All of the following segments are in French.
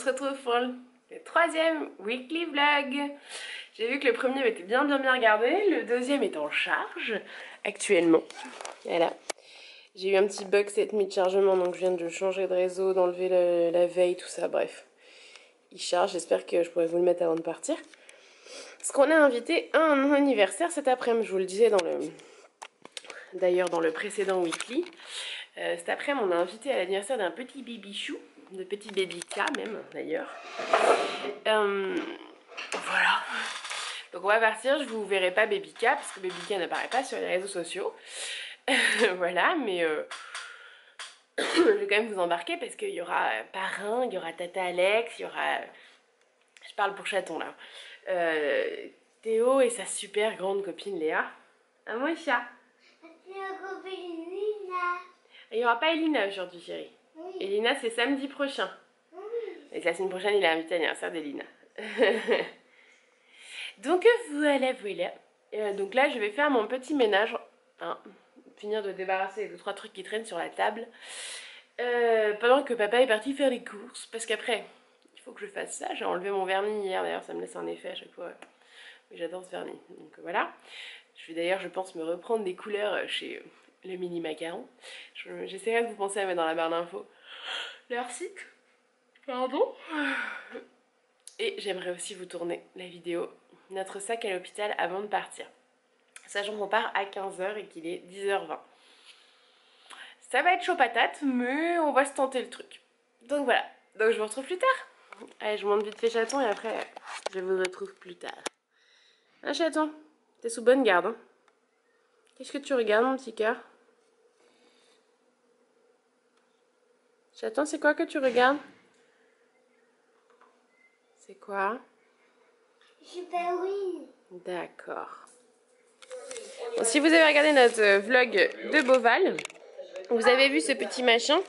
se retrouve pour le troisième weekly vlog. J'ai vu que le premier était bien regardé, le deuxième est en charge actuellement. Voilà. J'ai eu un petit bug cette nuit de chargement, donc je viens de changer de réseau, d'enlever la veille, tout ça, bref. Il charge, j'espère que je pourrai vous le mettre avant de partir. Parce qu'on a invité un anniversaire cet après-midi, je vous le disais d'ailleurs dans le précédent weekly. Cet après-midi, on a invité à l'anniversaire d'un petit baby-chou, de petit baby-K même d'ailleurs. Voilà. Donc on va partir, je vous verrai pas baby-K parce que baby-K n'apparaît pas sur les réseaux sociaux. Voilà, mais je vais quand même vous embarquer parce qu'il y aura parrain, il y aura tata Alex, il y aura... Je parle pour chaton là. Théo et sa super grande copine Léa. Ah mon chat. Il n'y aura pas Elina aujourd'hui, chérie. Oui. Elina, c'est samedi prochain. Oui. Et la semaine prochaine, il est invité à l'anniversaire d'Elina. Donc voilà. Donc là, je vais faire mon petit ménage. Hein, finir de débarrasser les 2-3 trucs qui traînent sur la table. Pendant que papa est parti faire les courses. Parce qu'après, il faut que je fasse ça. J'ai enlevé mon vernis hier. D'ailleurs, ça me laisse un effet à chaque fois. Mais j'adore ce vernis. Donc voilà. Je vais d'ailleurs, je pense, me reprendre des couleurs chez... le mini macaron. J'essaierai de vous penser à mettre dans la barre d'infos leur site. Pardon. Et j'aimerais aussi vous tourner la vidéo notre sac à l'hôpital avant de partir. Sachant qu'on part à 15 h et qu'il est 10 h 20. Ça va être chaud patate, mais on va se tenter le truc. Donc voilà. Donc je vous retrouve plus tard. Allez, je monte vite fait chaton et après je vous retrouve plus tard. Hein chaton? T'es sous bonne garde, hein? Qu'est-ce que tu regardes mon petit cœur? Chaton, c'est quoi que tu regardes? C'est quoi? Super oui. D'accord. Bon, si vous avez regardé notre vlog de Beauval, vous avez vu ce petit machin.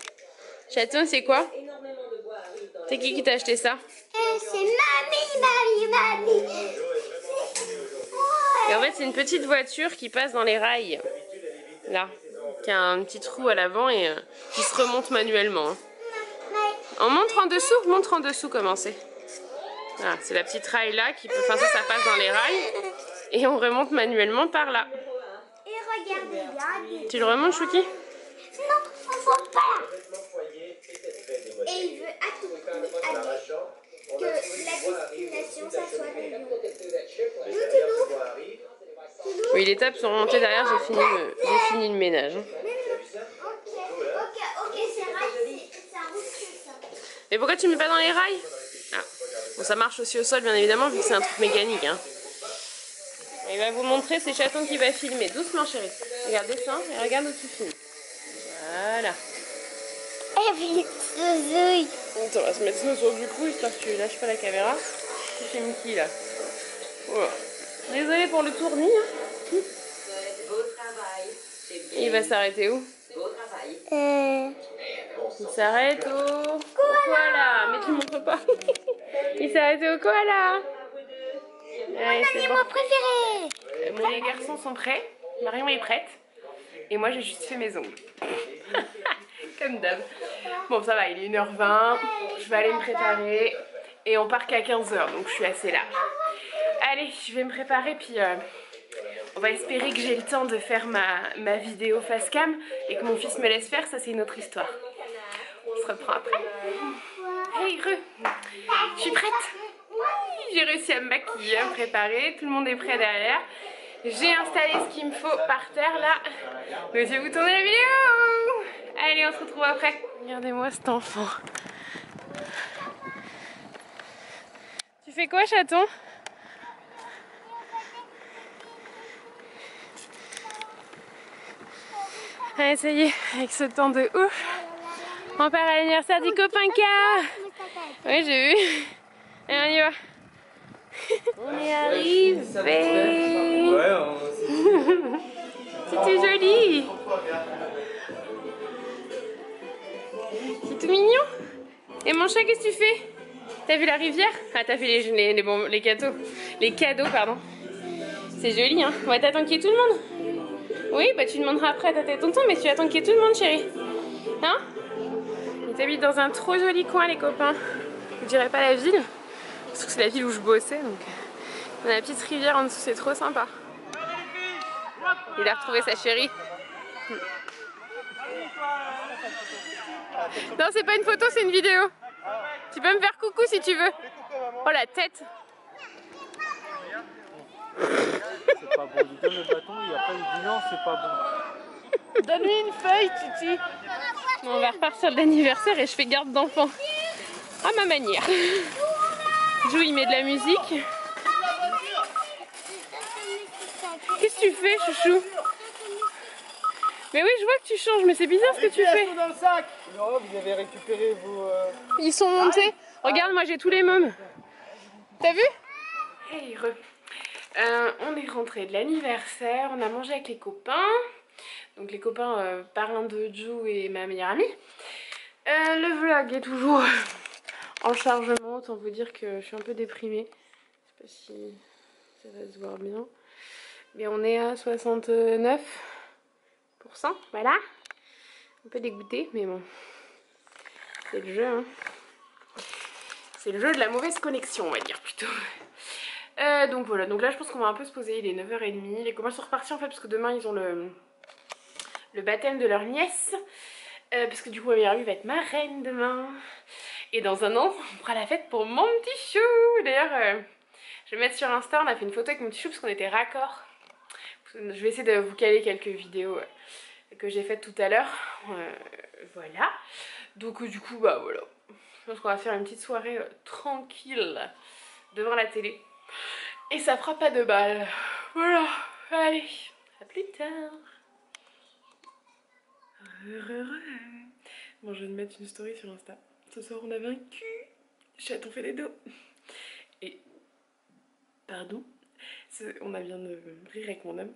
Chaton, c'est quoi? C'est qui t'a acheté ça? C'est mamie. Et en fait, c'est une petite voiture qui passe dans les rails. Là. Qui a un petit trou à l'avant et qui se remonte manuellement. Hein. On montre en dessous comment c'est. Voilà, c'est la petite rail là qui peut. Enfin, ça passe dans les rails et on remonte manuellement par là. Et regardez, tu le remontes, Chouki? Non, on voit pas. Et il veut à tout prix que la destination, ça soit Loulou. Oui, les tables sont remontées derrière, j'ai fini le ménage. Ok, c'est rail, ça roule que ça. Mais pourquoi tu mets pas dans les rails? Ah. Bon, ça marche aussi au sol, bien évidemment, vu que c'est un truc mécanique. Hein. Il va vous montrer, c'est Chaton qui va filmer. Doucement, chérie. Regarde, descends et regarde où tu filmes. Voilà. Et puis, On va se mettre ça sur du coup, histoire que tu lâches pas la caméra. Tu filmes qui, là? Voilà. Désolée pour le tournis. Hein. Il va s'arrêter où? Il s'arrête au koala. Mais tu montres pas. Il s'arrête au koala. Allez, mon animal préféré. Bon, les garçons sont prêts. Marion est prête. Et moi, j'ai juste fait mes ongles. Comme d'hab. Bon, ça va, il est 1 h 20. Je vais aller me préparer. Et on part qu'à 15 h, donc je suis assez large. Allez, je vais me préparer, puis on va espérer que j'ai le temps de faire ma vidéo face cam et que mon fils me laisse faire, ça c'est une autre histoire. On se reprend après. Hey, je suis prête. J'ai réussi à me maquiller, à me préparer, tout le monde est prêt derrière. J'ai installé ce qu'il me faut par terre là. Donc je vais vous tourner la vidéo. Allez, on se retrouve après. Regardez-moi cet enfant. Tu fais quoi, chaton? Allez, ça y est, avec ce temps de ouf, on part à l'anniversaire du copain K. Oui, j'ai vu. Et on y va. On est arrivé. C'était joli. C'est tout mignon. Et mon chat, qu'est-ce que tu fais? T'as vu la rivière? Ah, t'as vu les cadeaux. Les cadeaux, pardon. C'est joli, hein. On va t'attendre qu'il y ait tout le monde. Oui, bah tu demanderas après à tata et tonton, mais tu attends qu'il y ait tout le monde, chérie. Hein? Ils habitent dans un trop joli coin, les copains. vous dirai pas la ville, parce que c'est la ville où je bossais, donc on a la petite rivière en dessous, c'est trop sympa. Il a retrouvé sa chérie. Non, c'est pas une photo, c'est une vidéo. Tu peux me faire coucou si tu veux. Oh la tête. C'est pas bon, lui donne le bâton et après il dit non, c'est pas bon. Donne-lui une feuille, Titi. Bon, on va repartir de l'anniversaire et je fais garde d'enfant. À ma manière. Jou, il met de la musique. Qu'est-ce que tu fais, chouchou? Mais oui, je vois que tu changes, mais c'est bizarre ce que tu fais. Dans le sac. Non, vous avez récupéré vos... Ils sont montés. Regarde, moi j'ai tous les mômes. T'as vu? Hey, on est rentré de l'anniversaire, on a mangé avec les copains. Donc les copains parrains de Jou et ma meilleure amie. Le vlog est toujours en chargement, autant vous dire que je suis un peu déprimée. Je sais pas si ça va se voir bien. Mais on est à 69%, voilà. Un peu dégoûté, mais bon. C'est le jeu, hein. C'est le jeu de la mauvaise connexion, on va dire plutôt. Donc voilà, donc là je pense qu'on va un peu se poser, il est 9h30. Les copains sont repartis en fait parce que demain ils ont le baptême de leur nièce. Parce que du coup ma meilleure amie va être marraine demain. Et dans un an, on fera la fête pour mon petit chou. D'ailleurs, je vais mettre sur Insta, on a fait une photo avec mon petit chou parce qu'on était raccord. Je vais essayer de vous caler quelques vidéos que j'ai faites tout à l'heure. Voilà. Donc du coup, bah voilà. Je pense qu'on va faire une petite soirée tranquille devant la télé. Et ça fera pas de balle. Voilà. Allez, à plus tard. Bon, je vais mettre une story sur Insta. Ce soir, on a vaincu. Chaton fait des dos. Et, pardon, on a bien de rire avec mon homme.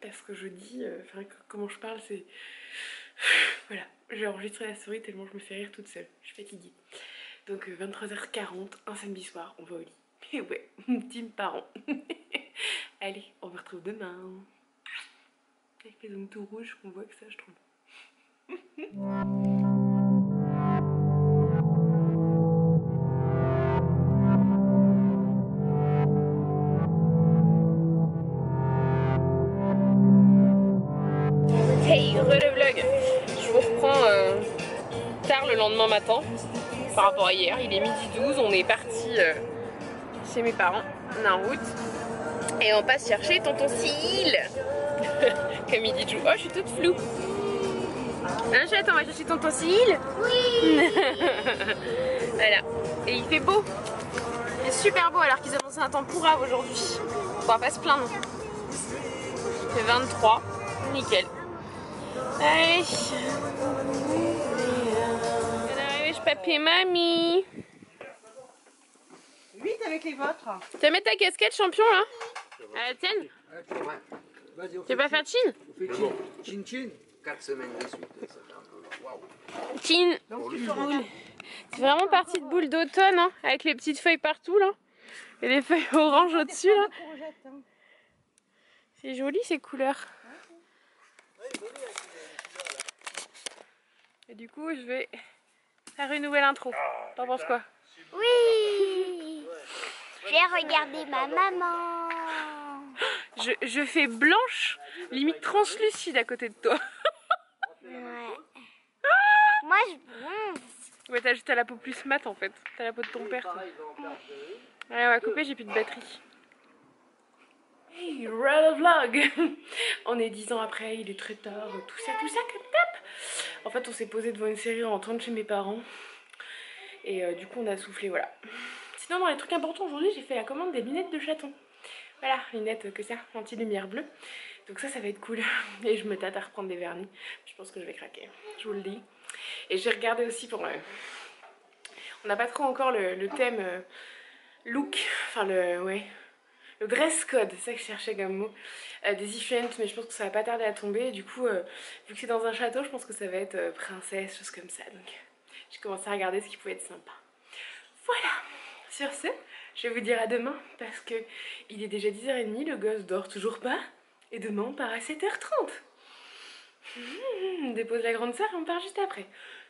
Parce que je dis, enfin, comment je parle, c'est... Voilà, j'ai enregistré la story tellement je me fais rire toute seule. Je suis fatiguée. Donc, 23h40, un samedi soir, on va au lit. Et ouais, team parents. Allez, on se retrouve demain. Avec les ongles tout rouges, on voit que ça, je trouve. Hey, le vlog. Je vous reprends tard le lendemain matin par rapport à hier. Il est 12h12, on est parti chez mes parents, on est en route et on passe chercher tonton Cil. Comme il dit Jou. Oh, je suis toute floue. Hein, chat, on va chercher tonton Cil? Oui. Voilà. Et il fait beau. Il fait super beau alors qu'ils annoncent un temps pourrave aujourd'hui. On va pas se plaindre. Il fait 23. Nickel. Allez. On est arrivé chez papy et mamie. 8 avec les vôtres. Tu vas mettre ta casquette champion là? À la tienne? Tu veux pas faire chin? On fait chin. Chin chin. 4 semaines de suite. Waouh. Chin. C'est vraiment partie de boule d'automne hein, avec les petites feuilles partout là. Et les feuilles orange au-dessus là. C'est joli ces couleurs. Et du coup je vais faire une nouvelle intro. T'en penses quoi? Oui. Je vais regarder ma maman. Je fais blanche, limite translucide à côté de toi. Ouais. Moi je bronze. Ouais, t'as juste la peau plus mat en fait. T'as la peau de ton père. Toi. Ouais, on va couper, j'ai plus de batterie. Hey, real vlog. On est 10 ans après, il est très tard, tout ça comme top. En fait, on s'est posé devant une série en rentrant de chez mes parents. Et du coup, on a soufflé, voilà. Sinon, dans les trucs importants aujourd'hui, j'ai fait la commande des lunettes de chaton. Voilà, lunettes que ça, anti-lumière bleue. Donc ça va être cool. Et je me tâte à reprendre des vernis. Je pense que je vais craquer, je vous le dis. Et j'ai regardé aussi pour... on n'a pas trop encore le thème look, enfin le dress code, c'est ça que je cherchais comme mot. Des events, mais je pense que ça va pas tarder à tomber. Et du coup, vu que c'est dans un château, je pense que ça va être princesse, choses comme ça. Donc j'ai commencé à regarder ce qui pouvait être sympa. Voilà, sur ce, je vais vous dire à demain parce que il est déjà 10h30, le gosse dort toujours pas. Et demain on part à 7h30. On dépose la grande sœur et on part juste après.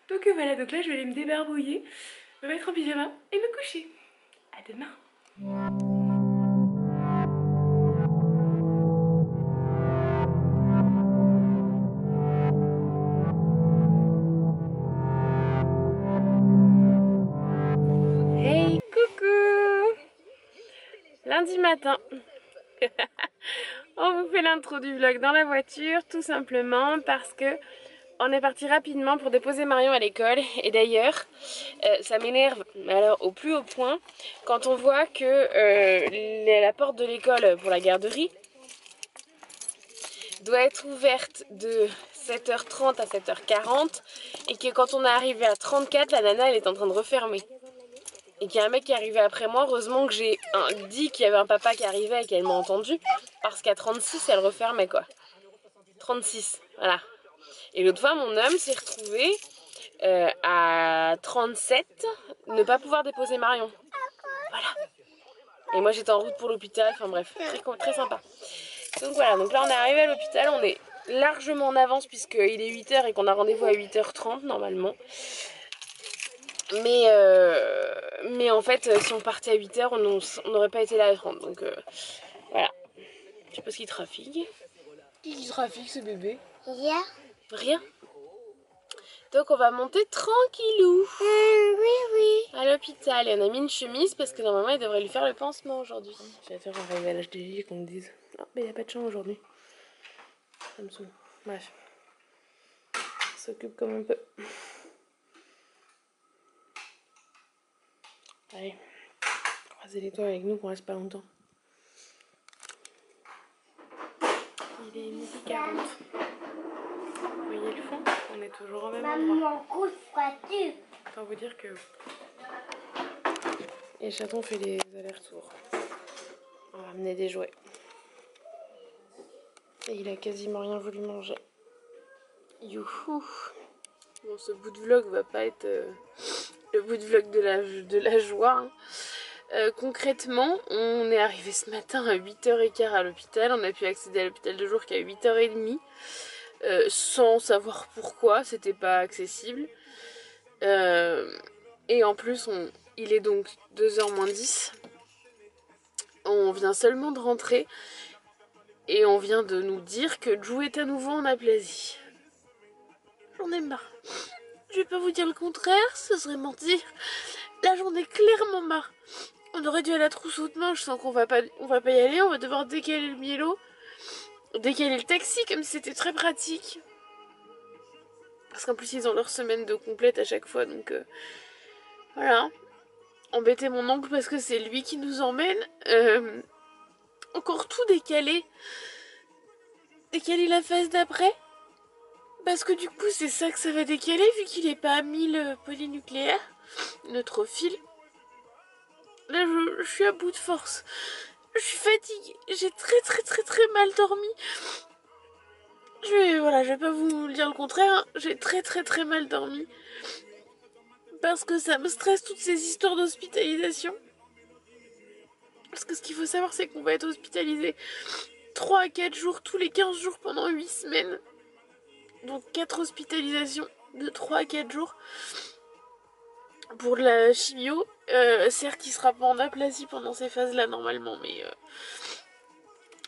Donc voilà, donc là je vais aller me débarbouiller. me mettre en pyjama et me coucher. À demain. Hey, coucou! Lundi matin. On vous fait l'intro du vlog dans la voiture, tout simplement parce que on est parti rapidement pour déposer Marion à l'école. Et d'ailleurs, ça m'énerve, alors au plus haut point, quand on voit que la porte de l'école pour la garderie doit être ouverte de 7h30 à 7h40 et que quand on est arrivé à 34, la nana elle est en train de refermer. Et qu'il y a un mec qui est arrivé après moi, heureusement que j'ai dit qu'il y avait un papa qui arrivait et qu'elle m'a entendu, parce qu'à 36 elle refermait quoi. 36, voilà. Et l'autre fois mon homme s'est retrouvé à 37 ne pas pouvoir déposer Marion. Voilà. Et moi j'étais en route pour l'hôpital, enfin bref, très sympa. Donc voilà, donc là on est arrivé à l'hôpital, on est largement en avance puisqu'il est 8h et qu'on a rendez-vous à 8h30 normalement. Mais en fait, si on partait à 8h, on n'aurait pas été là à 30. Donc voilà. Je sais pas ce qu'il trafique. Qui trafique ce bébé? Rien. Rien. Donc on va monter tranquillou. Oui. À l'hôpital. Et on a mis une chemise parce que normalement il devrait lui faire le pansement aujourd'hui. J'attends arriver à l'HDJ et qu'on me dise non mais il n'y a pas de champ aujourd'hui. Ça me saoule. Bref. On s'occupe comme on peut. Allez. Croisez les doigts avec nous qu'on reste pas longtemps. Il est 12h40. Vous voyez le fond? On est toujours au même endroit. Maman, grosse voiture. Autant vous dire que... Et chaton fait des allers-retours. On va amener des jouets. Et il a quasiment rien voulu manger. Youhou! Bon, ce bout de vlog va pas être le bout de vlog de la joie. Hein. Concrètement, on est arrivé ce matin à 8h15 à l'hôpital. On a pu accéder à l'hôpital de jour qu'à 8h30. Sans savoir pourquoi, c'était pas accessible. Et en plus, il est donc 2h moins 10. On vient seulement de rentrer. Et on vient de nous dire que Jou est à nouveau en aplasie. J'en ai marre. Je vais pas vous dire le contraire, ce serait mentir. Là, j'en ai clairement marre. On aurait dû aller à la trousse haute main, je sens qu'on va pas y aller. On va devoir décaler le mielo. Décaler le taxi, comme si c'était très pratique. Parce qu'en plus, ils ont leur semaine de complète à chaque fois, donc... voilà. Embêter mon oncle parce que c'est lui qui nous emmène. Encore tout décalé. Décaler la phase d'après. Parce que du coup, c'est ça que ça va décaler, vu qu'il est pas à 1000 polynucléaires. Neutrophile. Là, je suis à bout de force. Je suis fatiguée. J'ai très mal dormi. Je vais pas vous dire le contraire. Hein. J'ai très mal dormi. Parce que ça me stresse toutes ces histoires d'hospitalisation. Parce que ce qu'il faut savoir, c'est qu'on va être hospitalisé 3 à 4 jours tous les 15 jours pendant 8 semaines. Donc 4 hospitalisations de 3 à 4 jours. Pour la chimio, certes il sera pas en aplasie pendant ces phases-là normalement, mais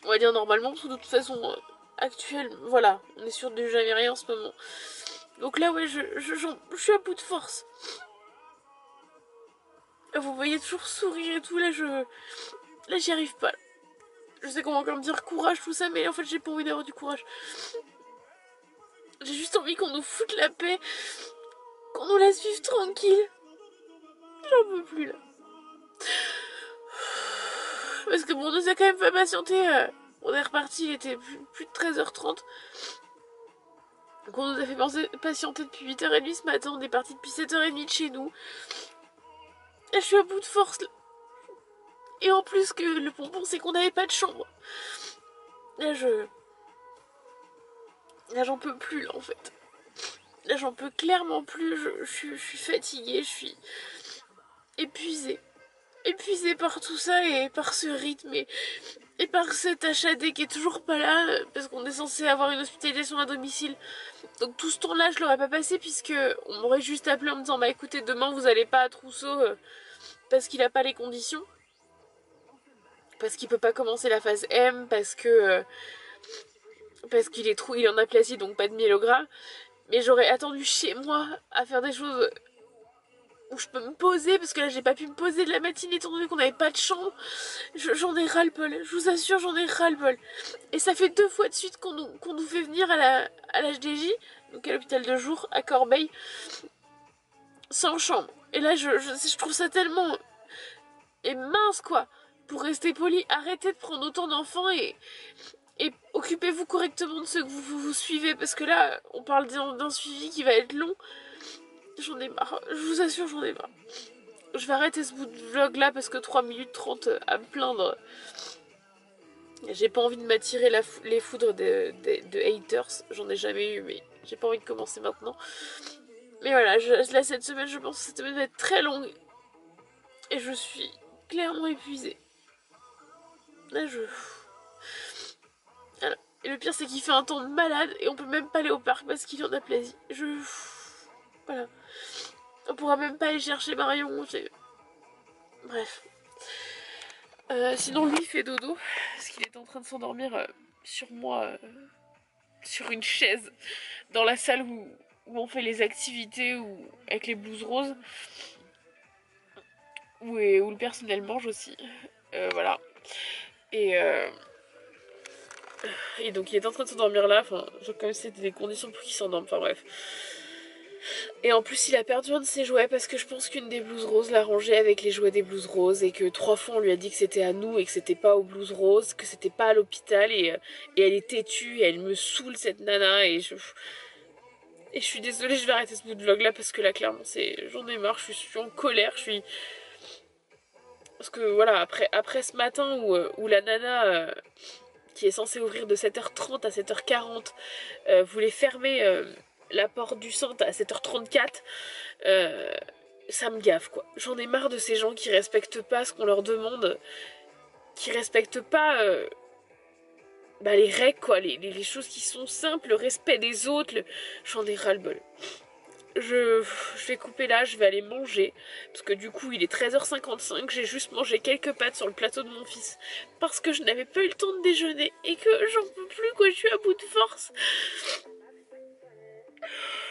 on va dire normalement parce que de toute façon actuelle, voilà, on est sûr de jamais rien en ce moment. Donc là ouais, je suis à bout de force. Vous voyez toujours sourire et tout, là j'y arrive pas. Je sais qu'on va encore me dire courage tout ça, mais en fait j'ai pas envie d'avoir du courage. J'ai juste envie qu'on nous foute la paix, qu'on nous laisse vivre tranquille. J'en peux plus là. Parce que bon, on nous a quand même fait patienter. On est reparti, il était plus de 13h30. Donc on nous a fait patienter depuis 8h30 ce matin. On est parti depuis 7h30 de chez nous. Et je suis à bout de force là. Et en plus que le pompon, c'est qu'on n'avait pas de chambre. Là j'en peux plus là en fait. Là j'en peux clairement plus. Je suis fatiguée, je suis épuisée par tout ça et par ce rythme. Et par cet HAD qui est toujours pas là, parce qu'on est censé avoir une hospitalisation à domicile. Donc tout ce temps-là, je l'aurais pas passé, puisque on m'aurait juste appelé en me disant bah écoutez, demain vous allez pas à Trousseau parce qu'il a pas les conditions. Parce qu'il peut pas commencer la phase M, parce qu'il est trop, il en aplasie, donc pas de myélogramme. Mais j'aurais attendu chez moi à faire des choses où je peux me poser, parce que là j'ai pas pu me poser de la matinée étant donné qu'on n'avait pas de chambre. J'en ai ras-le-bol, je vous assure, j'en ai ras-le-bol. Et ça fait 2 fois de suite qu'on nous fait venir à l'HDJ, donc à l'hôpital de jour, à Corbeil, sans chambre. Et là je trouve ça tellement... Et mince quoi. Pour rester poli, arrêtez de prendre autant d'enfants et occupez-vous correctement de ceux que vous suivez, parce que là on parle d'un suivi qui va être long. J'en ai marre, je vous assure, j'en ai marre. Je vais arrêter ce bout de vlog là parce que 3 minutes 30 à me plaindre. J'ai pas envie de m'attirer les foudres de haters, j'en ai jamais eu, mais j'ai pas envie de commencer maintenant. Mais voilà, là cette semaine, je pense que cette semaine va être très longue et je suis clairement épuisée. Là voilà. Et le pire c'est qu'il fait un temps de malade et on peut même pas aller au parc parce qu'il en a plaisir. Voilà. On pourra même pas aller chercher Marion. Bref. Sinon lui il fait dodo parce qu'il est en train de s'endormir sur moi, sur une chaise dans la salle où on fait les activités avec les blouses roses, où le personnel mange aussi. Voilà. Et donc il est en train de s'endormir là, enfin, comme si c'était des conditions pour qu'il s'endorme, enfin bref. Et en plus il a perdu un de ses jouets parce que je pense qu'une des blouses roses l'a rangé avec les jouets des blouses roses et que 3 fois on lui a dit que c'était à nous et que c'était pas aux blouses roses, que c'était pas à l'hôpital et elle est têtue et elle me saoule cette nana et je suis désolée, je vais arrêter ce bout de vlog là parce que là clairement j'en ai marre, je suis en colère, parce que voilà, après ce matin où la nana qui est censée ouvrir de 7h30 à 7h40 voulait fermer la porte du centre à 7h34, ça me gave quoi. J'en ai marre de ces gens qui respectent pas ce qu'on leur demande, qui respectent pas les règles quoi, les choses qui sont simples, le respect des autres, j'en ai ras le bol. Je vais couper là, je vais aller manger, parce que du coup il est 13h55, j'ai juste mangé quelques pâtes sur le plateau de mon fils, parce que je n'avais pas eu le temps de déjeuner, et que j'en peux plus quoi, je suis à bout de force.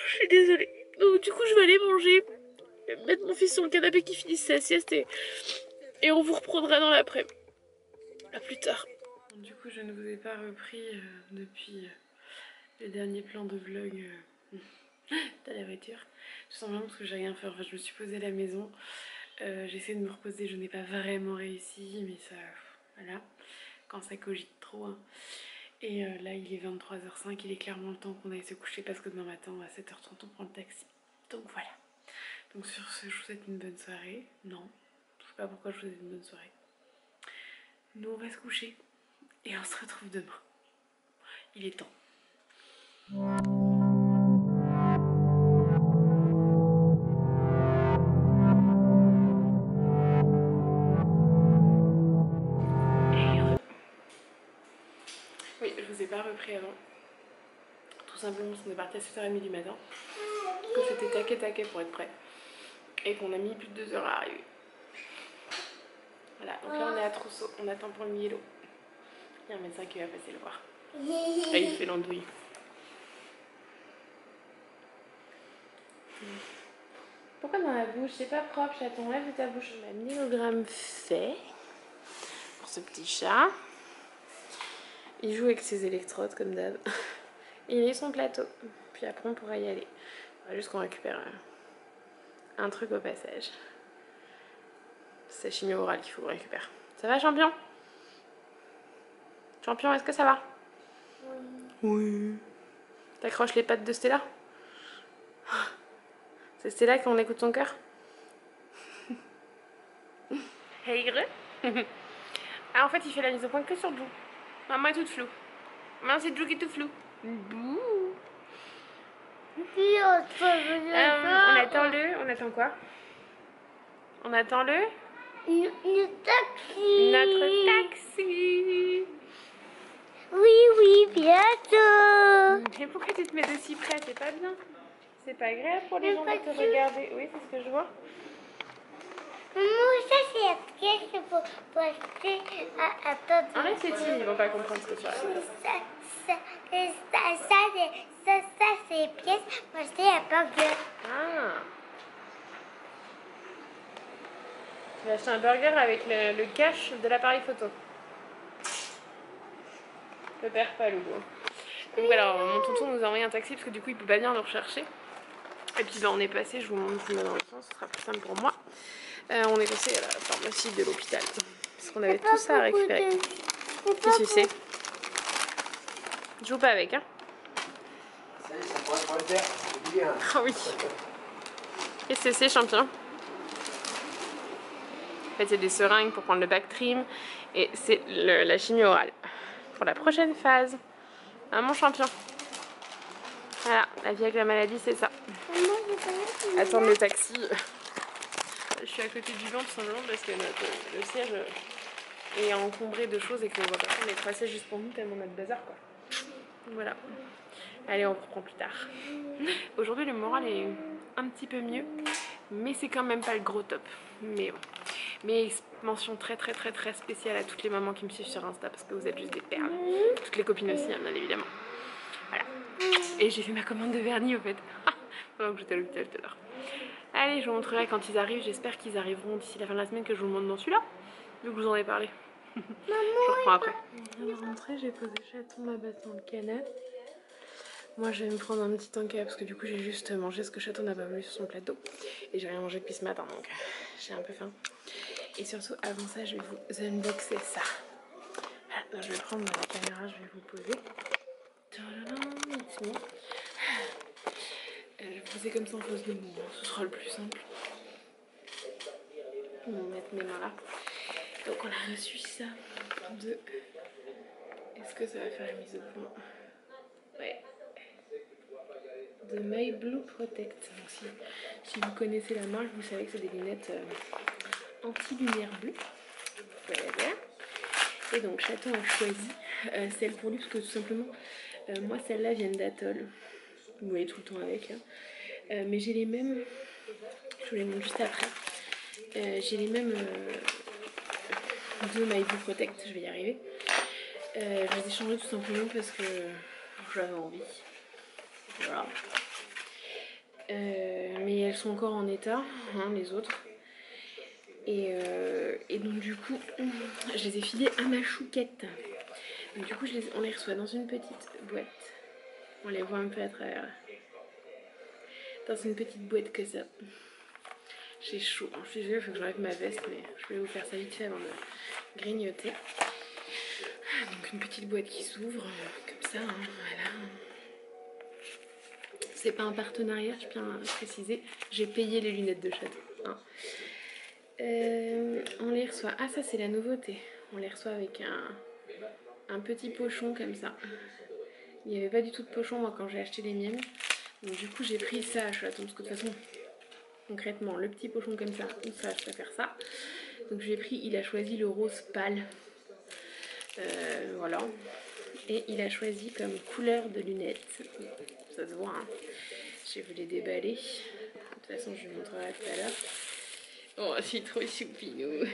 Je suis désolée. Donc du coup je vais aller manger, mettre mon fils sur le canapé qui finisse sa sieste, et on vous reprendra dans l'après-midi. A plus tard. Du coup je ne vous ai pas repris depuis le dernier plan de vlog dans la voiture. Tout simplement parce que j'ai rien fait, enfin je me suis posée à la maison, j'ai essayé de me reposer, je n'ai pas vraiment réussi, mais ça, voilà, quand ça cogite trop, hein. Et là il est 23h05, il est clairement le temps qu'on aille se coucher parce que demain matin à 7h30 on prend le taxi. Donc voilà. Donc sur ce, je vous souhaite une bonne soirée. Non, je sais pas pourquoi je vous souhaite une bonne soirée. Nous on va se coucher et on se retrouve demain. Il est temps. Oui, je vous ai pas repris avant. Tout simplement parce qu'on est parti à 7h30 du matin. Que c'était taquet pour être prêt. Et qu'on a mis plus de 2 heures à arriver. Voilà, donc là on est à Trousseau, on attend pour le myélo. Il y a un médecin qui va passer le voir. Et il fait l'andouille. Pourquoi dans la bouche? C'est pas propre, chaton, lève de ta bouche. On a 1000 myélogramme fait pour ce petit chat. Il joue avec ses électrodes comme d'hab. Il est son plateau. Puis après on pourra y aller. Il faudra juste qu'on récupère un truc au passage. C'est chimio orale qu'il faut qu'on récupère. Ça va, champion? Champion, est-ce que ça va? Oui. T'accroches les pattes de Stella? C'est Stella qu'on écoute son cœur? Hey, ah, en fait, il fait la mise au point que sur Jou. Maman est toute floue. Maman, c'est Jou qui est tout flou. Bouh. On attend quoi? On attend le Le taxi. Notre taxi. Oui, bientôt. Mais pourquoi tu te mets de si près? C'est pas bien. C'est pas agréable pour les gens de te regarder. Oui, c'est ce que je vois. Maman, ça c'est la pièce pour acheter. Attends. Arrête ces petits, ils vont pas comprendre ce que tu as. Ça c'est les pièces pour acheter un burger. Ah. Tu vas acheter un burger avec le cache de l'appareil photo. Ne perds pas, Loulou. Donc voilà, mon tonton nous a envoyé un taxi parce que du coup il peut pas venir nous rechercher. Et puis on est passé, je vous montre dans le sens, ce sera plus simple pour moi. On est passé à la pharmacie de l'hôpital parce qu'on avait tout ça à récupérer. Qu'est-ce que c'est? Joue pas avec, hein? Ah oui. Qu'est-ce que c'est, champion? En fait, c'est des seringues pour prendre le Bactrim et c'est la chimie orale pour la prochaine phase. Hein, mon champion? Voilà, la vie avec la maladie, c'est ça. Attendre le taxi. Je suis à côté du banc tout simplement parce que le siège est encombré de choses et qu'on voit personne est tracé juste pour nous tellement notre bazar, quoi. Voilà. Allez, on reprend plus tard. Aujourd'hui, le moral est un petit peu mieux, mais c'est quand même pas le gros top. Mais bon. Mais mention très spéciale à toutes les mamans qui me suivent sur Insta parce que vous êtes juste des perles. Toutes les copines aussi, hein, bien évidemment. Voilà. Et j'ai fait ma commande de vernis au fait. Pendant que j'étais à l'hôpital tout à l'heure. Allez, je vous montrerai quand ils arrivent. J'espère qu'ils arriveront d'ici la fin de la semaine que je vous le montre dans celui-là. Vu que je vous en ai parlé. Je reprends après. On vient de rentrer, j'ai posé chaton là-bas dans le canapé. Moi je vais me prendre un petit encas parce que du coup j'ai juste mangé ce que Chaton n'a pas voulu sur son plateau. Et j'ai rien mangé depuis ce matin donc j'ai un peu faim. Et surtout avant ça je vais vous unboxer ça. Alors, je vais prendre la caméra, je vais vous poser. Je vais poser comme ça en face de moi, ce sera le plus simple. Je vais mettre mes mains là. Donc on a reçu ça de... Est-ce que ça va faire la mise au point? Ouais. De My Blue Protect. Donc si vous connaissez la marque, vous savez que c'est des lunettes anti-lumière bleue. Voilà. Et donc Chaton a choisi celle pour lui parce que tout simplement, moi celle-là vient d'Atoll. Vous voyez tout le temps avec. Hein. Mais j'ai les mêmes, je vous les montre juste après. J'ai les mêmes de My Blue Protect, je vais y arriver. Je les ai changées tout simplement parce que j'avais envie. Voilà. Mais elles sont encore en état, hein, les autres. Et donc du coup, je les ai filées à ma chouquette. Donc du coup, on les reçoit dans une petite boîte. On les voit un peu à travers. Dans une petite boîte que ça. J'ai chaud, hein. Je suis désolée, il faut que j'enlève ma veste, mais je voulais vous faire ça vite fait avant de grignoter. Donc une petite boîte qui s'ouvre, comme ça, hein, voilà. C'est pas un partenariat, je tiens à préciser. J'ai payé les lunettes de Chaton. Hein. On les reçoit. Ah, ça c'est la nouveauté. On les reçoit avec un petit pochon comme ça. Il n'y avait pas du tout de pochon moi quand j'ai acheté les miennes. Donc du coup j'ai pris ça à Chaton parce que de toute façon, concrètement, le petit pochon comme ça, ou ça, je préfère ça. Donc j'ai pris, il a choisi le rose pâle. Voilà. Et il a choisi comme couleur de lunettes. Ça se voit, hein. Je vais vous les déballer. De toute façon, je vous montrerai tout à l'heure. Oh, c'est trop choupinou.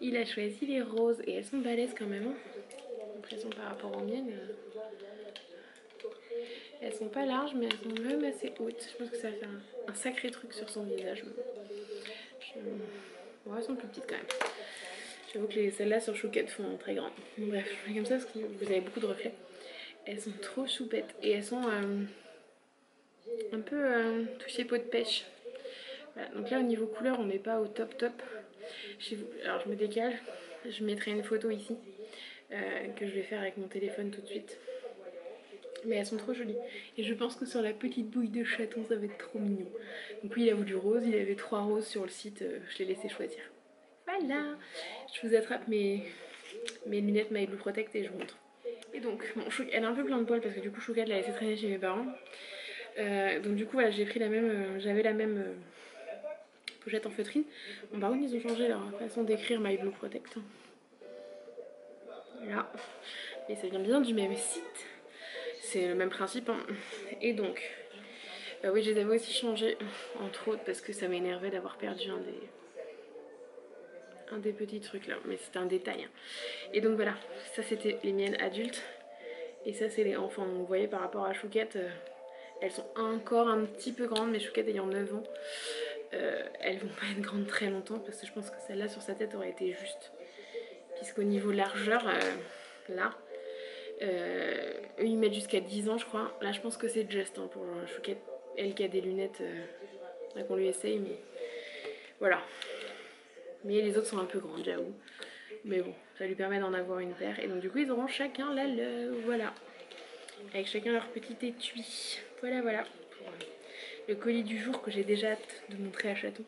Il a choisi les roses et elles sont balèzes quand même. Hein. J'ai l'impression par rapport aux miennes. Elles sont pas larges, mais elles sont même assez hautes. Je pense que ça va faire un sacré truc sur son visage. Ouais, elles sont plus petites quand même. J'avoue que celles-là sur chouquette font très grandes. Bref, je fais comme ça parce que vous avez beaucoup de reflets. Elles sont trop choupettes et elles sont un peu touchées peau de pêche. Voilà, donc là au niveau couleur on n'est pas au top. Alors je me décale, je mettrai une photo ici que je vais faire avec mon téléphone tout de suite. Mais elles sont trop jolies. Et je pense que sur la petite bouille de Chaton ça va être trop mignon. Donc oui il a voulu rose, il avait 3 roses sur le site, je l'ai laissé choisir. Voilà, je vous attrape mes lunettes My Blue Protect et je vous montre. Et donc, bon, elle a un peu plein de poils parce que du coup Chouquette l'a laissé traîner chez mes parents. Donc du coup voilà, j'ai pris la même, j'avais la même pochette en feutrine. Bon, par contre ils ont changé leur façon d'écrire My Blue Protect. Voilà, mais ça vient bien du même site, c'est le même principe hein. Et donc oui, je les avais aussi changés entre autres parce que ça m'énervait d'avoir perdu un des petits trucs là, mais c'était un détail hein. Et donc voilà, ça c'était les miennes adultes et ça c'est les enfants. Donc vous voyez par rapport à Chouquette, elles sont encore un petit peu grandes, mais Chouquette ayant 9 ans, elles vont pas être grandes très longtemps parce que je pense que celle-là sur sa tête aurait été juste. Puisqu'au niveau largeur, là, eux ils mettent jusqu'à 10 ans je crois. Là je pense que c'est juste hein, pour Chouquette, elle qui a des lunettes qu'on lui essaye, mais voilà. Mais les autres sont un peu grandes j'avoue. Mais bon, ça lui permet d'en avoir une paire. Et donc du coup ils auront chacun la leur, voilà. Avec chacun leur petit étui. Voilà, voilà. Pour le colis du jour que j'ai déjà hâte de montrer à Chaton.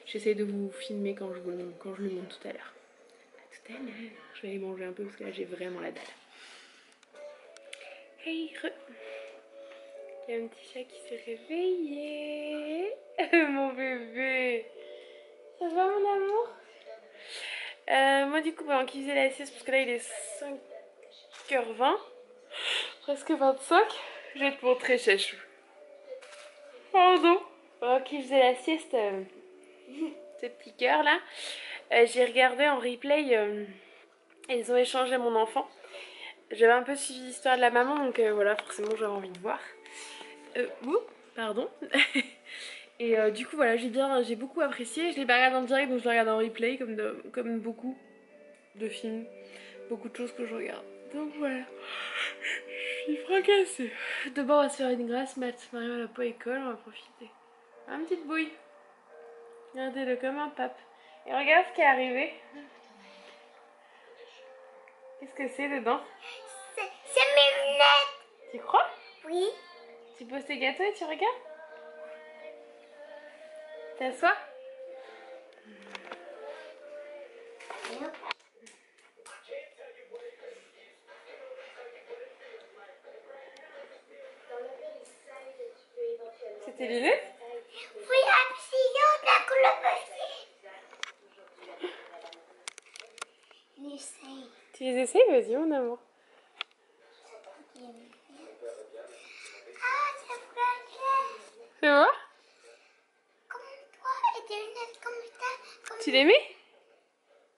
J'essaie de vous filmer quand je le montre tout à l'heure. À tout à l'heure. Je vais aller manger un peu parce que là j'ai vraiment la dalle. Hey, il y a un petit chat qui s'est réveillé. Mon bébé. Ça va mon amour? Moi du coup pendant qu'il faisait la sieste, parce que là il est 5h20, presque 25, je vais te montrer Chachou. Pardon. Pendant qu'il faisait la sieste, ce petit cœur là, j'ai regardé en replay, ils ont échangé mon enfant. J'avais un peu suivi l'histoire de la maman, donc voilà, forcément j'avais envie de voir. Pardon. Et du coup voilà, j'ai beaucoup apprécié. Je l'ai pas regardé en direct, donc je le regarde en replay comme beaucoup de films, beaucoup de choses que je regarde. Donc voilà, je suis fracassée. D'abord on va se faire une grasse mat. Mario n'a pas école, on va profiter. Un petite bouille. Regardez-le comme un pape. Et regarde ce qui est arrivé. Qu'est-ce que c'est dedans? C'est mes lunettes. Tu crois? Oui. Tu poses tes gâteaux et tu regardes? T'assois? C'est tes lunettes? Oui, absolument, la couleur possible. Tu les essayes? Vas-y mon amour. Ah, c'est fragile. Tu vois? Comme toi et des lunettes comme ça. Comme... Tu les mets?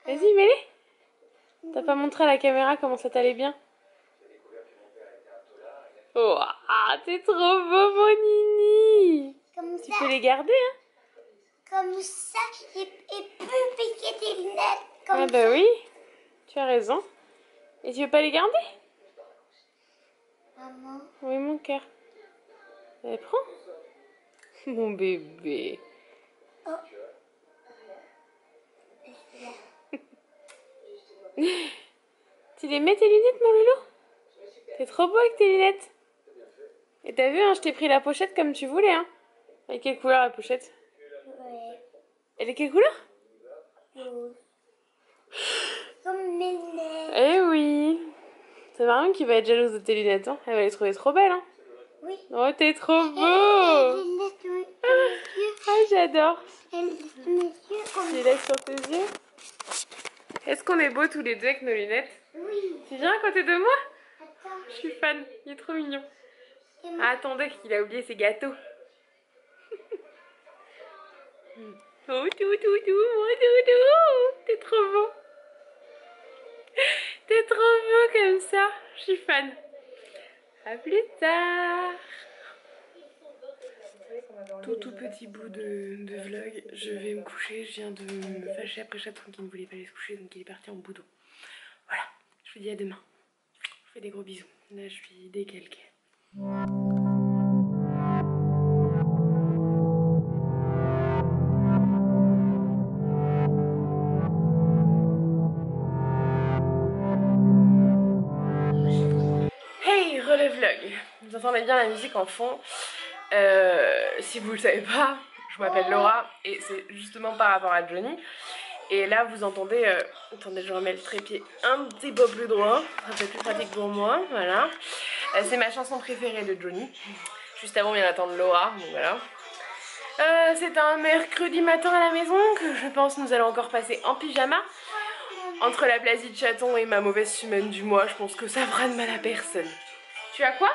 Vas-y, mets-les. T'as pas montré à la caméra comment ça t'allait bien? Oh, t'es trop beau mon Nini. Comme Tu ça. peux les garder hein? Comme ça, et plus piquer des lunettes. Comme Ah bah oui, tu as raison. Et tu veux pas les garder? Maman. Oui mon cœur. Allez, prends. Mon bébé. Oh. Tu les mets tes lunettes mon loulou? T'es trop beau avec tes lunettes. Et t'as vu hein, je t'ai pris la pochette comme tu voulais hein. Avec quelle couleur la pochette? Ouais. Elle est quelle couleur? Rose. Comme mes lunettes. Eh oui. C'est Marion qui va être jalouse de tes lunettes hein. Elle va les trouver trop belles hein. Oui. Oh t'es trop beau. Les lunettes de mes yeux. Ah j'adore. Les lunettes de mes yeux comme Tu les laisses sur tes yeux. Est-ce qu'on est beaux tous les deux avec nos lunettes? Oui. Tu viens à côté de moi? Attends. Je suis fan, il est trop mignon. Et Ah, attendez, il a oublié ses gâteaux. Oh, mon doudou, t'es trop beau. T'es trop beau comme ça, je suis fan. À plus tard. Tout petit bout de vlog, je vais me coucher, je viens de me fâcher après Chaton qui ne voulait pas aller se coucher, donc il est parti en boudou. Voilà, je vous dis à demain. Je vous fais des gros bisous. Là, je suis décalquée. Hey, relève vlog. Vous entendez bien la musique en fond. Si vous le savez pas, je m'appelle Laura et c'est justement par rapport à Johnny. Et là vous entendez, attendez je remets le trépied un petit peu plus droit, ça fait plus pratique pour moi, voilà. C'est ma chanson préférée de Johnny. Juste avant il y en attend Laura, donc voilà. C'est un mercredi matin à la maison que je pense nous allons encore passer en pyjama. Entre la plasie de chaton et ma mauvaise semaine du mois, je pense que ça fera de mal à personne. Tu as quoi?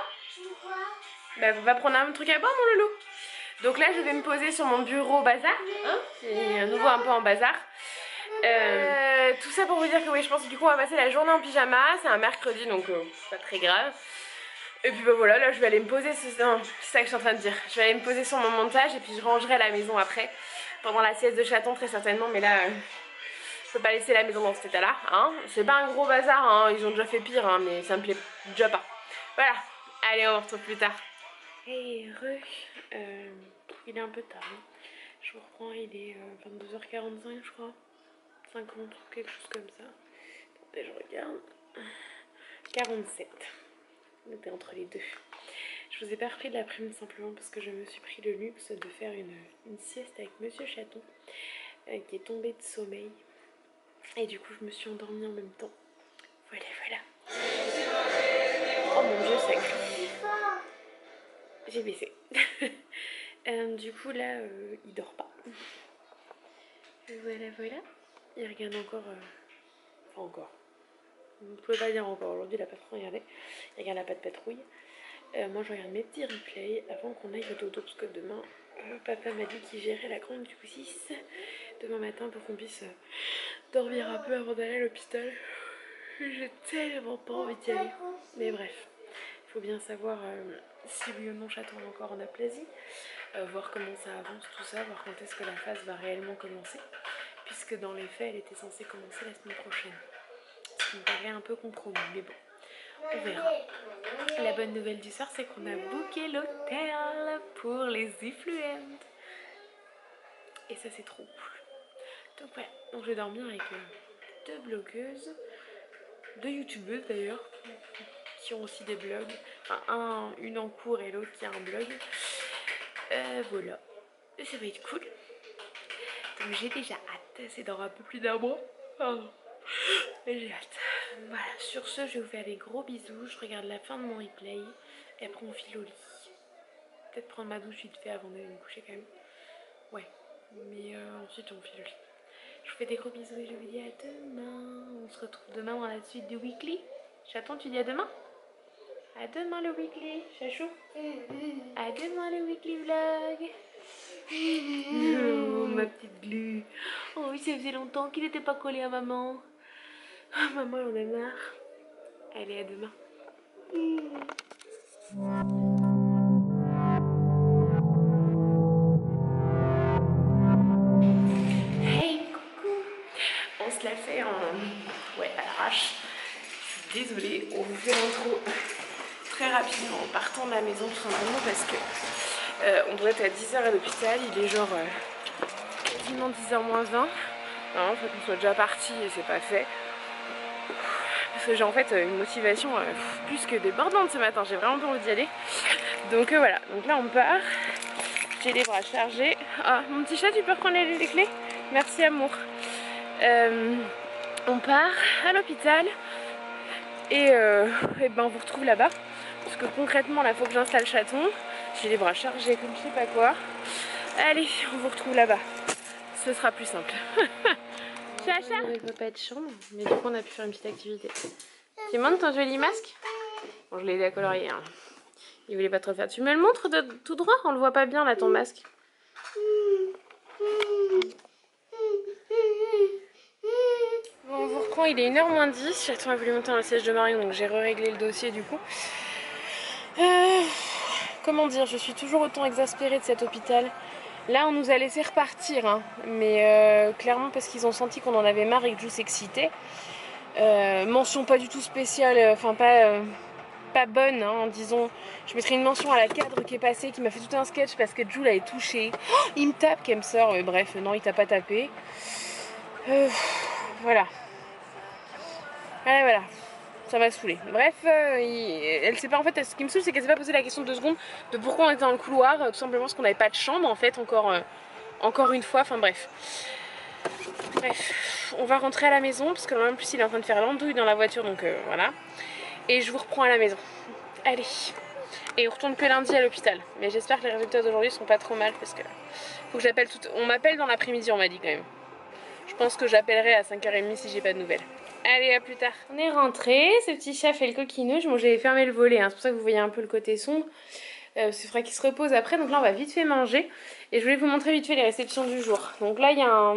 Bah va prendre un truc à boire mon loulou. Donc là je vais me poser sur mon bureau bazar, hein, c'est à nouveau un peu en bazar. Tout ça pour vous dire que oui, je pense que du coup on va passer la journée en pyjama. C'est un mercredi donc pas très grave. Et puis bah voilà, là je vais aller me poser, c'est ça que je suis en train de dire. Je vais aller me poser sur mon montage et puis je rangerai la maison après. Pendant la sieste de chaton très certainement, mais là je peux pas laisser la maison dans cet état là, hein. C'est pas un gros bazar, hein. Ils ont déjà fait pire, hein, mais ça me plaît déjà pas. Voilà, allez on se retrouve plus tard. Hey il est un peu tard, hein. Je vous reprends, il est 22h45 je crois, 50, quelque chose comme ça. Attendez, je regarde, 47. On était entre les deux. Je vous ai pas repris de l'après-midi simplement parce que je me suis pris le luxe de faire une sieste avec Monsieur Chaton qui est tombé de sommeil. Et du coup je me suis endormie en même temps. Voilà, voilà. Oh mon dieu, ça crie. J'ai baissé. Du coup là, il dort pas. Voilà, voilà. Il regarde encore... Enfin encore. Vous ne pouvez pas dire encore. Aujourd'hui il a pas trop regardé. Il regarde la patte patrouille. Moi je regarde mes petits replays avant qu'on aille au dodo parce que demain papa m'a dit qu'il gérait la grande du coup 6 demain matin pour qu'on puisse dormir un peu avant d'aller à l'hôpital. J'ai tellement pas envie d'y aller, mais bref, il faut bien savoir si oui ou non chaton encore en aplasie, voir comment ça avance tout ça, voir quand est-ce que la phase va réellement commencer, puisque dans les faits elle était censée commencer la semaine prochaine, ce qui me paraît un peu compromis, mais bon. On verra. La bonne nouvelle du soir, c'est qu'on a booké l'hôtel pour les influentes. Et ça, c'est trop cool. Donc voilà, donc je vais dormir avec deux blogueuses, deux youtubeuses d'ailleurs, qui ont aussi des blogs. Enfin, une en cours et l'autre qui a un blog. Voilà, ça va être cool. Donc j'ai déjà hâte, c'est dans un peu plus d'un mois. Pardon. J'ai hâte. Voilà, sur ce, je vais vous faire des gros bisous. Je regarde la fin de mon replay et après on file au lit. Peut-être prendre ma douche vite fait avant d'aller me coucher quand même. Ouais, mais ensuite on file au lit. Je vous fais des gros bisous et je vous dis à demain. On se retrouve demain dans la suite du weekly. Chaton, tu dis à demain? À demain le weekly, chachou. À demain le weekly vlog. Oh, ma petite glu. Oh oui, ça faisait longtemps qu'il n'était pas collé à maman. Oh, maman, on a marre. Allez, à demain. Hey, coucou. On se l'a fait à l'arrache. Je suis désolée, on vous fait l'intro très rapidement en partant de la maison tout simplement parce que on doit être à 10h à l'hôpital. Il est genre quasiment 10h moins 20. Non, il faut qu'on soit déjà parti et c'est pas fait. Parce que j'ai en fait une motivation plus que débordante ce matin, j'ai vraiment pas envie d'y aller. Donc voilà, donc là on part. J'ai les bras chargés. Ah, mon petit chat, tu peux reprendre les clés? Merci amour. On part à l'hôpital et ben on vous retrouve là-bas. Parce que concrètement là faut que j'installe chaton. J'ai les bras chargés comme je sais pas quoi. Allez, on vous retrouve là-bas. Ce sera plus simple. Chacha, il ne peut pas être chambre, mais du coup on a pu faire une petite activité. Tu montres ton joli masque? Bon, je l'ai aidé à colorier. Hein. Il voulait pas trop le faire. Tu me le montres de tout droit? On le voit pas bien là ton masque. Bon, on vous reprend, il est 1h moins 10. Chaton a voulu monter dans le siège de Marion, donc j'ai réglé le dossier du coup. Comment dire, je suis toujours autant exaspérée de cet hôpital. Là on nous a laissé repartir, hein, mais clairement parce qu'ils ont senti qu'on en avait marre et que Jou s'excitait. Mention pas du tout spéciale, enfin pas bonne, hein, disons. Je mettrai une mention à la cadre qui est passée, qui m'a fait tout un sketch parce que Jou l'avait touché. Oh, il me tape, qu'elle me sort, bref, non il t'a pas tapé. Voilà. Voilà. Ça m'a saoulé. Bref, elle s'est pas, en fait, ce qui me saoule, c'est qu'elle s'est pas posé la question de 2 secondes de pourquoi on était dans le couloir, tout simplement parce qu'on n'avait pas de chambre en fait, encore une fois, enfin bref. Bref, on va rentrer à la maison parce que en plus il est en train de faire l'andouille dans la voiture, donc voilà. Et je vous reprends à la maison. Allez, Et on retourne que lundi à l'hôpital. Mais j'espère que les résultats d'aujourd'hui sont pas trop mal parce que faut que j'appelle tout... On m'appelle dans l'après-midi, on m'a dit quand même. Je pense que j'appellerai à 5h30 si j'ai pas de nouvelles. Allez, à plus tard. On est rentré, ce petit chat fait le coquineux. Bon, j'avais fermé le volet, hein. C'est pour ça que vous voyez un peu le côté sombre. C'est vrai qu'il se repose après, donc là on va vite fait manger. Et je voulais vous montrer vite fait les réceptions du jour. Donc là il y a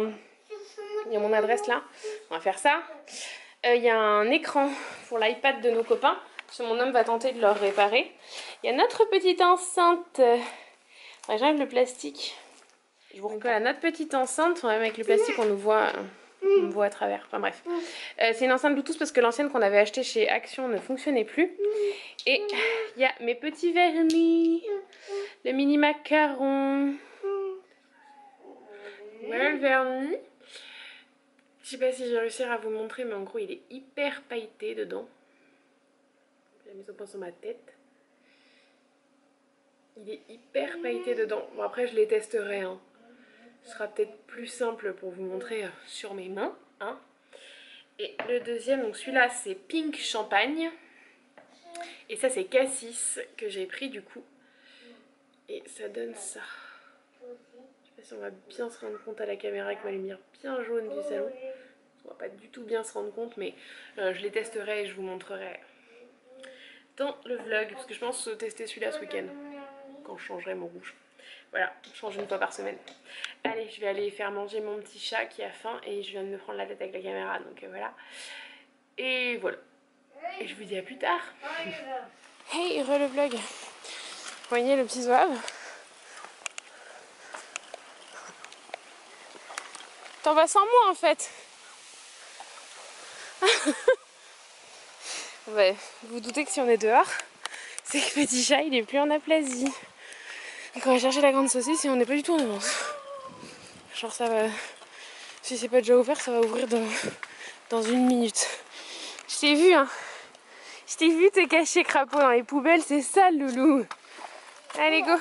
mon adresse là, on va faire ça. Il y a un écran pour l'iPad de nos copains. Parce que mon homme va tenter de leur réparer. Il y a notre petite enceinte. J'enlève le plastique. Je vous recolle à notre petite enceinte. Même avec le plastique on nous voit... On me voit à travers, enfin bref. C'est une enceinte Bluetooth parce que l'ancienne qu'on avait achetée chez Action ne fonctionnait plus. Et il y a mes petits vernis, le mini macaron. Voilà le vernis. Je sais pas si je vais réussir à vous montrer, mais en gros il est hyper pailleté dedans. J'ai mis son point sur ma tête. Il est hyper pailleté dedans. Bon après je les testerai, hein. Ce sera peut-être plus simple pour vous montrer sur mes mains, hein. Et le deuxième, donc celui-là c'est Pink Champagne. Et ça c'est Cassis que j'ai pris du coup. Et ça donne ça. Je sais pas si on va bien se rendre compte à la caméra avec ma lumière bien jaune du salon. On va pas du tout bien se rendre compte, mais je les testerai et je vous montrerai dans le vlog. Parce que je pense tester celui-là ce week-end, quand je changerai mon rouge. Voilà, je change une fois par semaine. Allez, je vais aller faire manger mon petit chat qui a faim et je viens de me prendre la tête avec la caméra, donc voilà. Et voilà. Et je vous dis à plus tard. Hey, re le vlog. Vous voyez le petit zouave? T'en vas sans moi en fait. Ouais, vous vous doutez que si on est dehors, c'est que petit chat il est plus en aplasie. Donc on va chercher la grande saucisse et on n'est pas du tout en avance. Genre ça va... Si c'est pas déjà ouvert, ça va ouvrir dans 1 minute. Je t'ai vu, hein. Je t'ai vu te cacher crapaud dans les poubelles, c'est ça le loulou. Allez, go.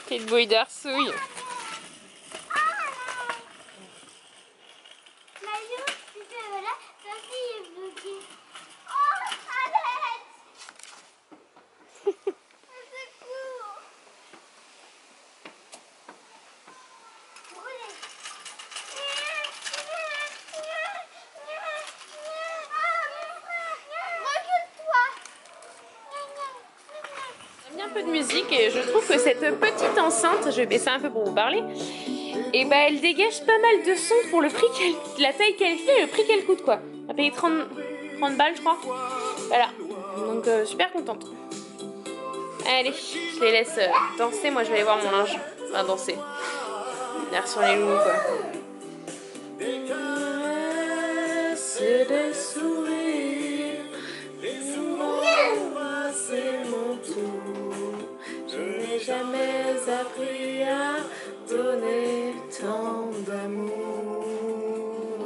Quelle bouille d'arsouille. Un peu de musique et je trouve que cette petite enceinte, je vais baisser un peu pour vous parler, et bah elle dégage pas mal de son pour le prix la taille qu'elle fait et le prix qu'elle coûte quoi. On a payé 30 balles je crois. Voilà, donc super contente. Allez, je les laisse danser, moi je vais aller voir mon linge. Enfin danser. L'air sur les loups quoi. C'est des sourires, c'est mon tour. Je n'ai jamais appris à donner tant d'amour.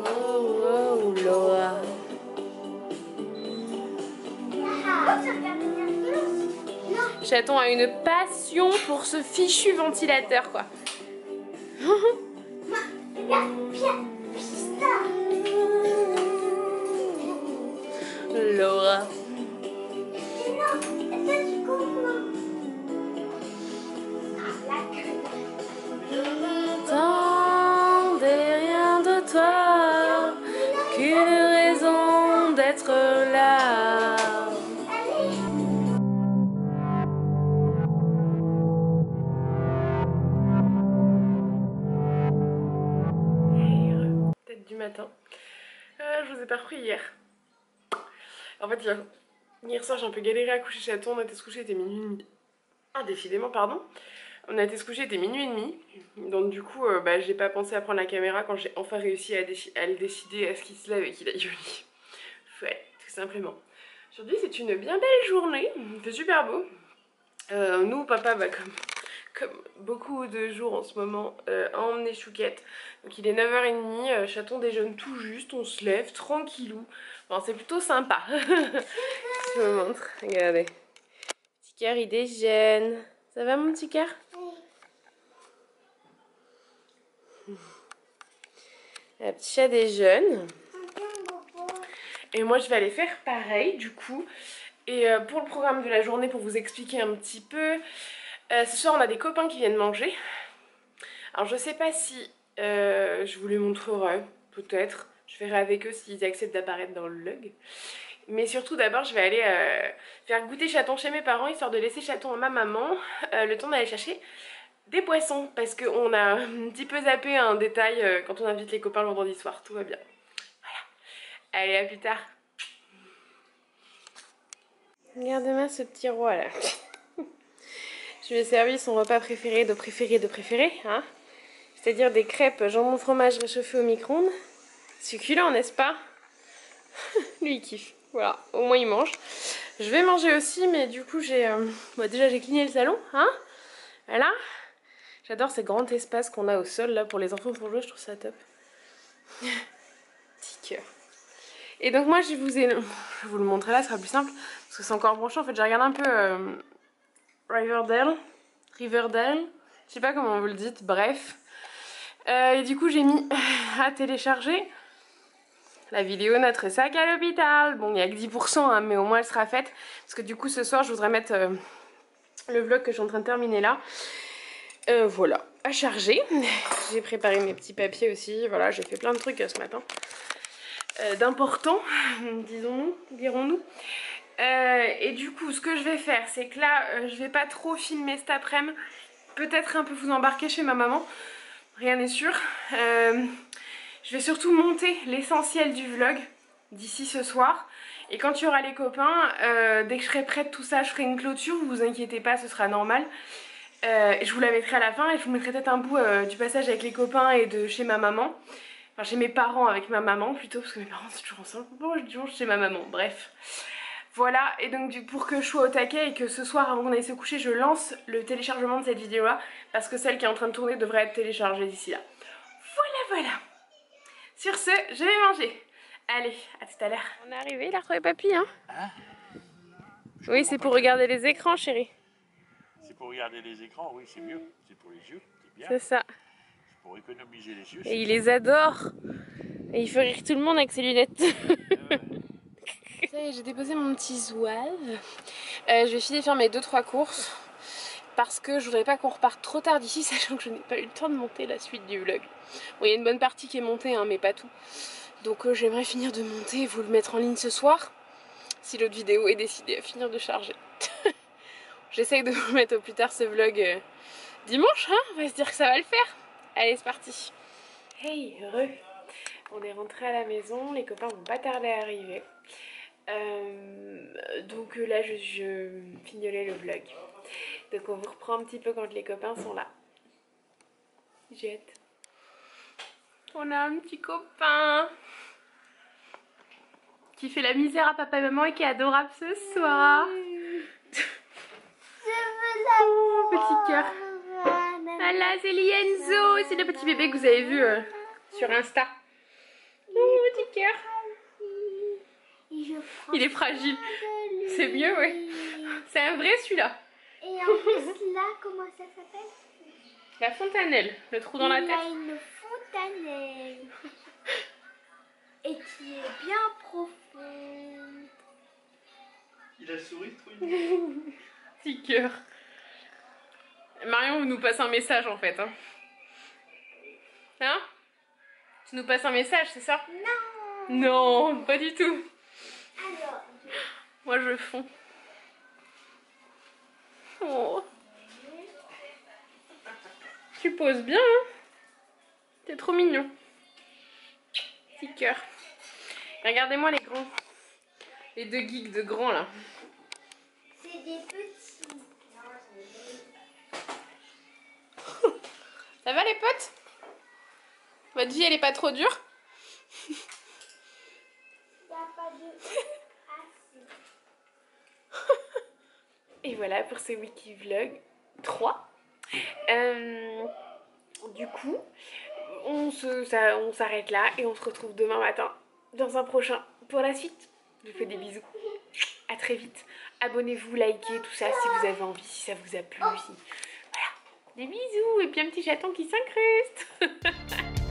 Oh, oh, Laura. Chaton a une passion pour ce fichu ventilateur, quoi. Laura. Je n'attendais rien de toi qu'une raison d'être là. Peut-être du matin. Je vous ai pas repris hier. En fait, hier soir, j'ai un peu galéré à coucher Chaton. On a été se coucher, il était minuit et demi. Ah, décidément, pardon. On a été se coucher, il était minuit et demi. Donc, du coup, j'ai pas pensé à prendre la caméra quand j'ai enfin réussi à le décider à ce qu'il se lève et qu'il aille au lit. Ouais, tout simplement. Aujourd'hui, c'est une bien belle journée. Il fait super beau. Nous, papa, comme beaucoup de jours en ce moment, à emmener Chouquette. Donc il est 9h30, Chaton déjeune tout juste, on se lève tranquillou. Bon, c'est plutôt sympa. Je vous montre, regardez. Petit cœur il déjeune. Ça va mon petit cœur? Le petit chat déjeune. Et moi je vais aller faire pareil du coup. Et pour le programme de la journée, pour vous expliquer un petit peu, ce soir on a des copains qui viennent manger. Alors je sais pas si je vous les montrerai, peut-être. Je verrai avec eux s'ils acceptent d'apparaître dans le vlog. Mais surtout d'abord je vais aller faire goûter Chaton chez mes parents, histoire de laisser Chaton à ma maman, le temps d'aller chercher des boissons. Parce qu'on a un petit peu zappé un détail quand on invite les copains le vendredi soir, tout va bien. Voilà. Allez, à plus tard. Regarde-moi ce petit roi là. Je lui ai servi son repas préféré de préféré, hein. C'est-à-dire des crêpes jambon fromage réchauffées au micro-ondes. Succulent, n'est-ce pas? Lui il kiffe. Voilà, au moins il mange. Je vais manger aussi, mais du coup j'ai... déjà j'ai cligné le salon, hein. Voilà. J'adore ces grands espaces qu'on a au sol là pour les enfants pour jouer, je trouve ça top. Petit cœur. Et donc moi je vais vous le montrer là, ce sera plus simple. Parce que c'est encore branché, en fait j'ai regardé un peu Riverdale, je sais pas comment vous le dites, bref. Et du coup j'ai mis à télécharger la vidéo Notre sac à l'hôpital. Bon il n'y a que 10% hein, mais au moins elle sera faite. Parce que du coup ce soir je voudrais mettre le vlog que je suis en train de terminer là. Voilà, à charger. J'ai préparé mes petits papiers aussi, voilà j'ai fait plein de trucs ce matin. D'important, dirons-nous. Et du coup ce que je vais faire c'est que là je vais pas trop filmer cet après-midi. Peut-être un peu vous embarquer chez ma maman, rien n'est sûr. Je vais surtout monter l'essentiel du vlog d'ici ce soir. Et quand il y aura les copains, dès que je serai prête tout ça, je ferai une clôture, vous inquiétez pas, ce sera normal. Je vous la mettrai à la fin et je vous mettrai peut-être un bout du passage avec les copains et de chez ma maman. Enfin chez mes parents avec ma maman plutôt, parce que mes parents sont toujours ensemble. Bon, je dis toujours chez ma maman, bref. Voilà, et donc pour que je sois au taquet et que ce soir avant qu'on aille se coucher, je lance le téléchargement de cette vidéo là, parce que celle qui est en train de tourner devrait être téléchargée d'ici là. Voilà. Sur ce, je vais manger. Allez, à tout à l'heure. On est arrivé, il a retrouvé papy, hein? Oui, c'est pour regarder les écrans, chérie. C'est pour regarder les écrans, oui, c'est mieux. C'est pour les yeux, c'est bien. C'est ça. C'est pour économiser les yeux. Et il les adore. Et il fait rire tout le monde avec ses lunettes. Ça y est, j'ai déposé mon petit zouave. Je vais filer faire mes 2-3 courses. Parce que je voudrais pas qu'on reparte trop tard d'ici, sachant que je n'ai pas eu le temps de monter la suite du vlog. Bon, il y a une bonne partie qui est montée, hein, mais pas tout. Donc j'aimerais finir de monter et vous le mettre en ligne ce soir. Si l'autre vidéo est décidée à finir de charger. J'essaye de vous mettre au plus tard ce vlog dimanche, hein. On va se dire que ça va le faire. Allez, c'est parti. Hey, heureux. On est rentré à la maison, les copains vont pas tarder à arriver. Donc là je fignolais le vlog. Donc on vous reprend un petit peu quand les copains sont là. J'ai hâte. On a un petit copain qui fait la misère à papa et maman et qui est adorable ce soir. Oh, petit cœur. Voilà, c'est Lienzo. C'est le petit bébé que vous avez vu sur Insta. Oh, petit cœur. Il est fragile. C'est mieux, oui. C'est un vrai celui-là. Et en plus là, comment ça s'appelle? La fontanelle, le trou dans la tête. Il a une fontanelle. Et qui est bien profonde. Il a souri, trop Petit cœur. Marion nous passe un message en fait. Hein? Tu nous passes un message, c'est ça? Non. Non, pas du tout. Alors. Moi je fonds. Oh. Tu poses bien, hein? T'es trop mignon. Petit cœur. Regardez-moi les grands. Les deux geeks de grands là. C'est des petits. Ça va les potes? Votre vie elle est pas trop dure? Il n'y a pas de assez. Et voilà pour ce wiki vlog 3. Du coup, on s'arrête là et on se retrouve demain matin dans un prochain pour la suite. Je vous fais des bisous. À très vite. Abonnez-vous, likez, tout ça si vous avez envie, si ça vous a plu. Voilà. Des bisous et puis un petit chaton qui s'incruste.